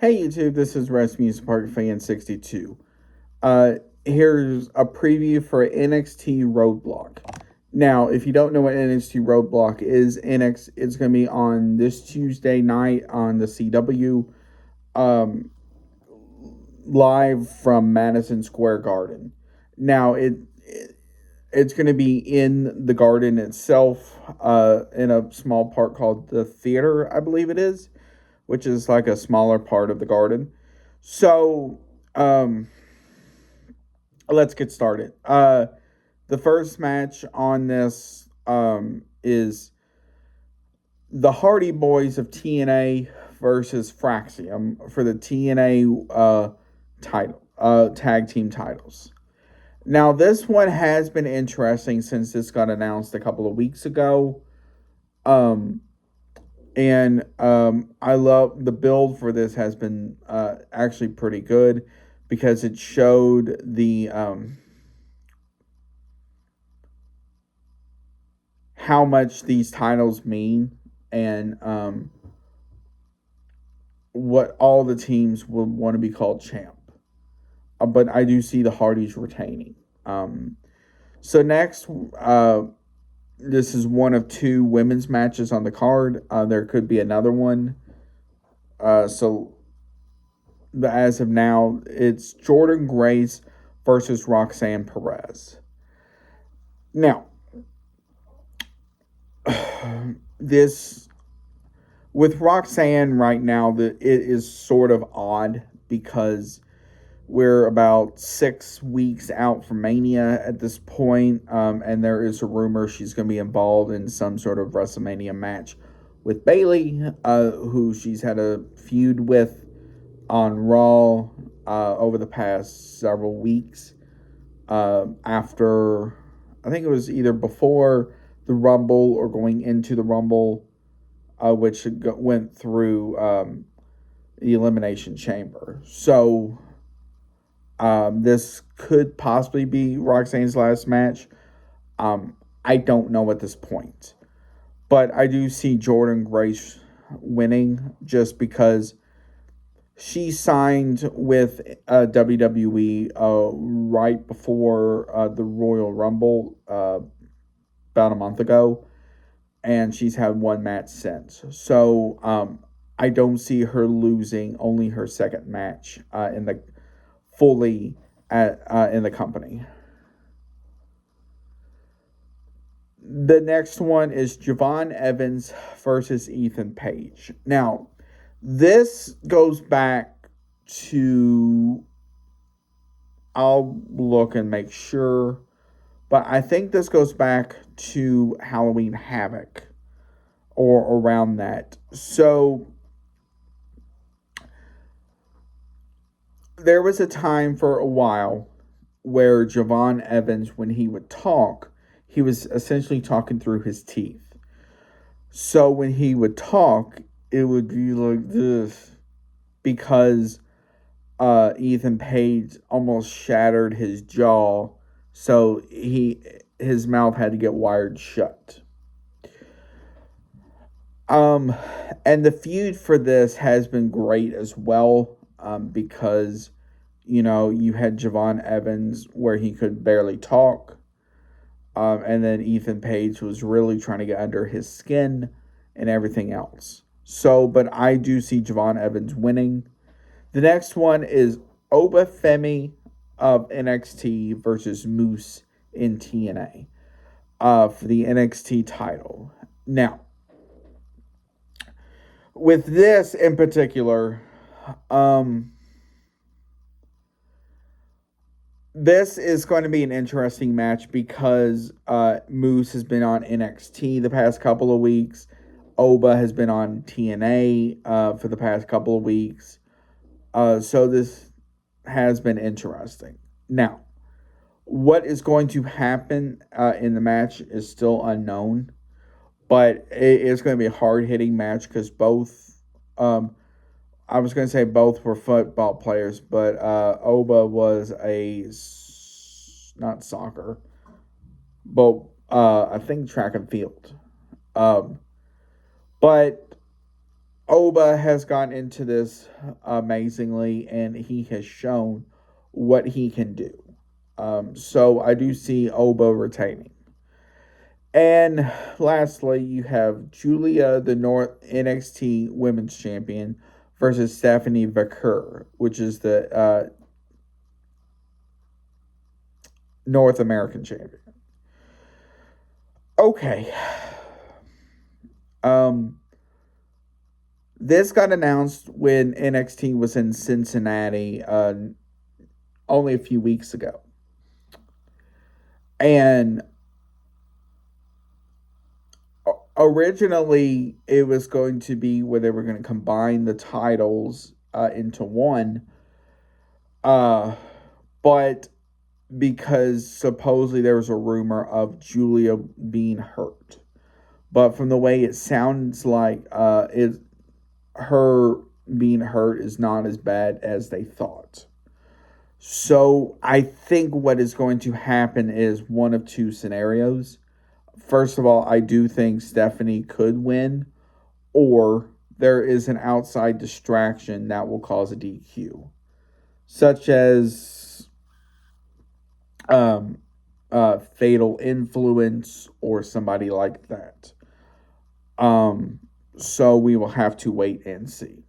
Hey YouTube, this is Rasmus Park Fan 62. Uh, Here's a preview for NXT Roadblock. Now, if you don't know what NXT Roadblock is, it's going to be on this Tuesday night on the CW, um, live from Madison Square Garden. Now, it's going to be in the garden itself, in a small part called the theater, I believe it is, which is like a smaller part of the garden. So, um, let's get started. The first match on this is the Hardy Boys of TNA versus Fraxium for the TNA tag team titles. Now, this one has been interesting since this got announced a couple of weeks ago. Um, and I love the build for this has been actually pretty good because it showed the how much these titles mean and what all the teams would want to be called champ. But I do see the Hardys retaining. So next, this is one of two women's matches on the card. There could be another one. So as of now, it's Jordan Grace versus Roxanne Perez. Now, this with Roxanne right now, it is sort of odd because we're about 6 weeks out from Mania at this point, and there is a rumor she's going to be involved in some sort of WrestleMania match with Bayley, who she's had a feud with on Raw over the past several weeks. After, I think it was either before the Rumble or going into the Rumble, which went through the Elimination Chamber. So this could possibly be Roxanne's last match. I don't know at this point. But I do see Jordan Grace winning just because she signed with WWE right before the Royal Rumble about a month ago, and she's had one match since. So I don't see her losing only her second match in the fully in the company. The next one is Javon Evans versus Ethan Page. Now, this goes back to, I'll look and make sure, but I think this goes back to Halloween Havoc or around that. So there was a time for a while where Javon Evans, when he would talk, he was essentially talking through his teeth. So when he would talk, it would be like this because Ethan Page almost shattered his jaw, so his mouth had to get wired shut. And the feud for this has been great as well, because you had Javon Evans where he could barely talk. And then Ethan Page was really trying to get under his skin and everything else. So, but I do see Javon Evans winning. The next one is Oba Femi of NXT versus Moose in TNA for the NXT title. Now, with this in particular, this is going to be an interesting match because Moose has been on NXT the past couple of weeks. Oba has been on TNA for the past couple of weeks. So this has been interesting. Now, what is going to happen in the match is still unknown. But it is going to be a hard-hitting match because both... I was going to say both were football players, but Oba was not soccer, but I think track and field. But Oba has gotten into this amazingly, and he has shown what he can do. So I do see Oba retaining. And lastly, you have Julia, the North NXT Women's Champion, versus Stephanie Vaquer, which is the North American Champion. Okay. This got announced when NXT was in Cincinnati only a few weeks ago. And originally, it was going to be where they were going to combine the titles into one. But because supposedly there was a rumor of Julia being hurt. But from the way it sounds like her being hurt is not as bad as they thought. So I think what is going to happen is one of two scenarios. First of all, I do think Stephanie could win, or there is an outside distraction that will cause a DQ, such as Fatal Influence or somebody like that. So we will have to wait and see.